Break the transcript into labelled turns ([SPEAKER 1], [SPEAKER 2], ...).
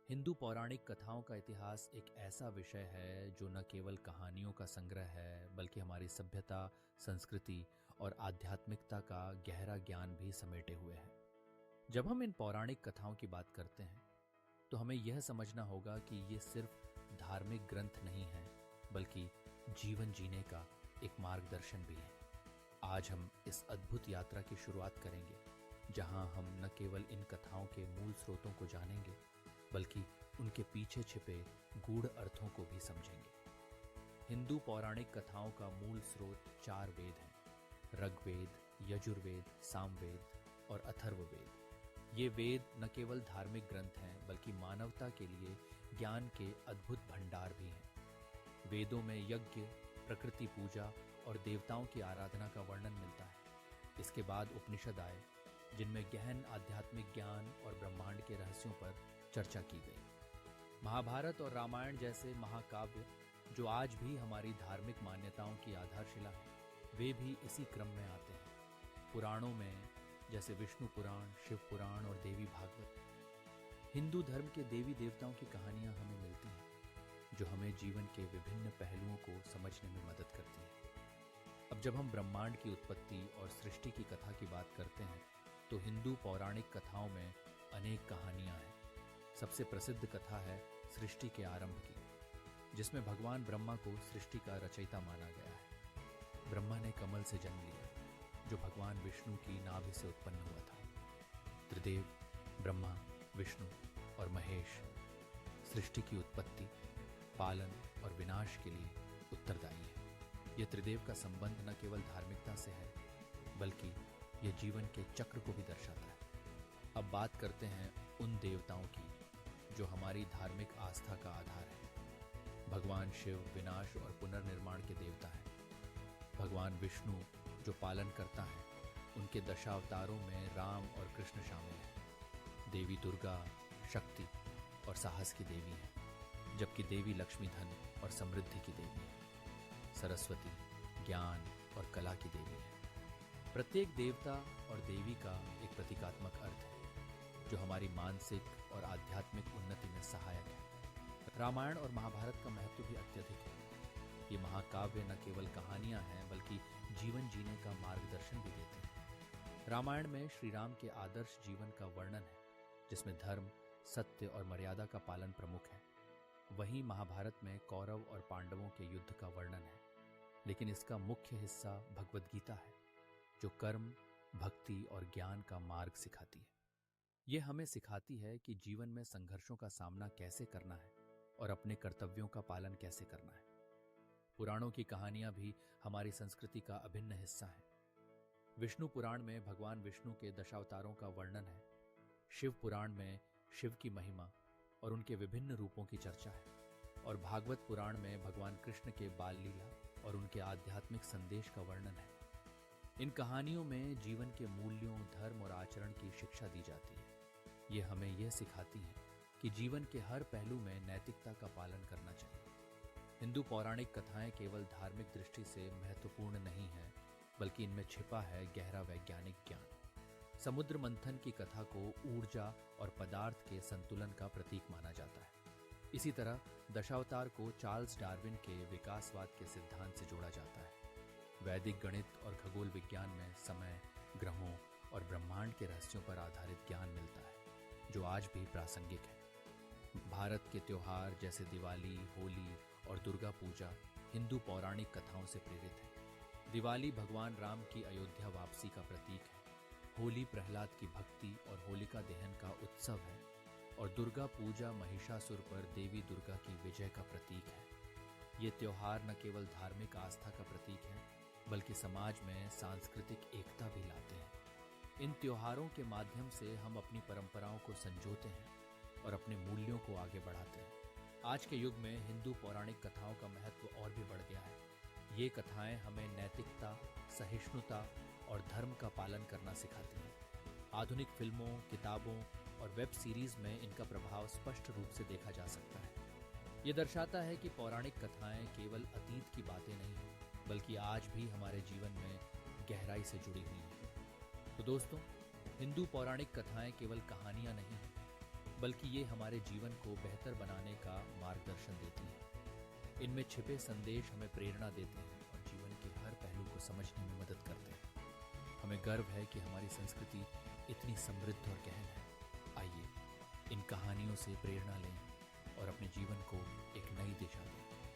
[SPEAKER 1] हिंदू पौराणिक कथाओं का इतिहास एक ऐसा विषय है जो न केवल कहानियों का संग्रह है बल्कि हमारी सभ्यता, संस्कृति और आध्यात्मिकता का गहरा ज्ञान भी समेटे हुए है। जब हम इन पौराणिक कथाओं की बात करते हैं तो हमें यह समझना होगा कि ये सिर्फ धार्मिक ग्रंथ नहीं है बल्कि जीवन जीने का एक मार्गदर्शन भी है। आज हम इस अद्भुत यात्रा की शुरुआत करेंगे जहां हम न केवल इन कथाओं के मूल स्रोतों को जानेंगे बल्कि उनके पीछे छिपे गूढ़ अर्थों को भी समझेंगे। हिंदू पौराणिक कथाओं का मूल स्रोत 4 वेद हैं: ऋग्वेद, यजुर्वेद, सामवेद और अथर्ववेद। ये वेद न केवल धार्मिक ग्रंथ हैं बल्कि मानवता के लिए ज्ञान के अद्भुत भंडार भी हैं। वेदों में यज्ञ, प्रकृति पूजा और देवताओं की आराधना का वर्णन मिलता है। इसके बाद उपनिषद आए जिनमें गहन आध्यात्मिक ज्ञान और ब्रह्मांड के रहस्यों पर चर्चा की गई। महाभारत और रामायण जैसे महाकाव्य जो आज भी हमारी धार्मिक मान्यताओं की आधारशिला है, वे भी इसी क्रम में आते हैं। पुराणों में जैसे विष्णु पुराण, शिव पुराण और देवी भागवत, हिंदू धर्म के देवी देवताओं की कहानियां हमें मिलती हैं जो हमें जीवन के विभिन्न पहलुओं को समझने में मदद करती हैं। अब जब हम ब्रह्मांड की उत्पत्ति और सृष्टि की कथा की बात करते हैं तो हिंदू पौराणिक कथाओं में अनेक कहानियां हैं। सबसे प्रसिद्ध कथा है सृष्टि के आरंभ की, जिसमें भगवान ब्रह्मा को सृष्टि का रचयिता माना गया है। ब्रह्मा ने कमल से जन्म लिया जो भगवान विष्णु की नाभि से उत्पन्न हुआ था। त्रिदेव ब्रह्मा, विष्णु और महेश सृष्टि की उत्पत्ति, पालन और विनाश के लिए उत्तरदायी है। यह त्रिदेव का संबंध न केवल धार्मिकता से है बल्कि यह जीवन के चक्र को भी दर्शाता है। अब बात करते हैं उन देवताओं की जो हमारी धार्मिक आस्था का आधार है। भगवान शिव विनाश और पुनर्निर्माण के देवता हैं। भगवान विष्णु जो पालन करता है, उनके दशावतारों में राम और कृष्ण शामिल हैं। देवी दुर्गा शक्ति और साहस की देवी है, जबकि देवी लक्ष्मी धन और समृद्धि की देवी है। सरस्वती ज्ञान और कला की देवी है। प्रत्येक देवता और देवी का एक प्रतीकात्मक अर्थ है जो हमारी मानसिक और आध्यात्मिक उन्नति में सहायक है। रामायण और महाभारत का महत्व भी अत्यधिक है। ये महाकाव्य न केवल कहानियां हैं बल्कि जीवन जीने का मार्गदर्शन भी देते हैं। रामायण में श्री राम के आदर्श जीवन का वर्णन है जिसमें धर्म, सत्य और मर्यादा का पालन प्रमुख है। वहीं महाभारत में कौरव और पांडवों के युद्ध का वर्णन है, लेकिन इसका मुख्य हिस्सा भगवद गीता है जो कर्म, भक्ति और ज्ञान का मार्ग सिखाती है। यह हमें सिखाती है कि जीवन में संघर्षों का सामना कैसे करना है और अपने कर्तव्यों का पालन कैसे करना है। पुराणों की कहानियां भी हमारी संस्कृति का अभिन्न हिस्सा हैं। विष्णु पुराण में भगवान विष्णु के दशावतारों का वर्णन है। शिव पुराण में शिव की महिमा और उनके विभिन्न रूपों की चर्चा है। और भागवत पुराण में भगवान कृष्ण के बाल लीला और उनके आध्यात्मिक संदेश का वर्णन है। इन कहानियों में जीवन के मूल्यों, धर्म और आचरण की शिक्षा दी जाती है। ये हमें यह सिखाती है कि जीवन के हर पहलू में नैतिकता का पालन करना चाहिए। हिंदू पौराणिक कथाएं केवल धार्मिक दृष्टि से महत्वपूर्ण नहीं हैं बल्कि इनमें छिपा है गहरा वैज्ञानिक ज्ञान। समुद्र मंथन की कथा को ऊर्जा और पदार्थ के संतुलन का प्रतीक माना जाता है। इसी तरह दशावतार को चार्ल्स डार्विन के विकासवाद के सिद्धांत से जोड़ा जाता है। वैदिक गणित और खगोल विज्ञान में समय, ग्रहों और ब्रह्मांड के रहस्यों पर आधारित ज्ञान मिलता है जो आज भी प्रासंगिक है। भारत के त्योहार जैसे दिवाली, होली और दुर्गा पूजा हिंदू पौराणिक कथाओं से प्रेरित है। दिवाली भगवान राम की अयोध्या वापसी का प्रतीक है। होली प्रहलाद की भक्ति और होलिका दहन का उत्सव है और दुर्गा पूजा महिषासुर पर देवी दुर्गा की विजय का प्रतीक है। ये त्योहार न केवल धार्मिक आस्था का प्रतीक है बल्कि समाज में सांस्कृतिक एकता भी लाते हैं। इन त्योहारों के माध्यम से हम अपनी परंपराओं को संजोते हैं और अपने मूल्यों को आगे बढ़ाते हैं। आज के युग में हिंदू पौराणिक कथाओं का महत्व और भी बढ़ गया है। ये कथाएं हमें नैतिकता, सहिष्णुता और धर्म का पालन करना सिखाती हैं। आधुनिक फिल्मों, किताबों और वेब सीरीज में इनका प्रभाव स्पष्ट रूप से देखा जा सकता है। ये दर्शाता है कि पौराणिक कथाएं केवल अतीत की बातें नहीं हैं बल्कि आज भी हमारे जीवन में गहराई से जुड़ी हुई हैं। तो दोस्तों, हिंदू पौराणिक कथाएं केवल कहानियां नहीं हैं, बल्कि ये हमारे जीवन को बेहतर बनाने का मार्गदर्शन देती हैं। इनमें छिपे संदेश हमें प्रेरणा देते हैं और जीवन के हर पहलू को समझने में मदद करते हैं। हमें गर्व है कि हमारी संस्कृति इतनी समृद्ध और गहन है। आइए इन कहानियों से प्रेरणा लें और अपने जीवन को एक नई दिशा दें।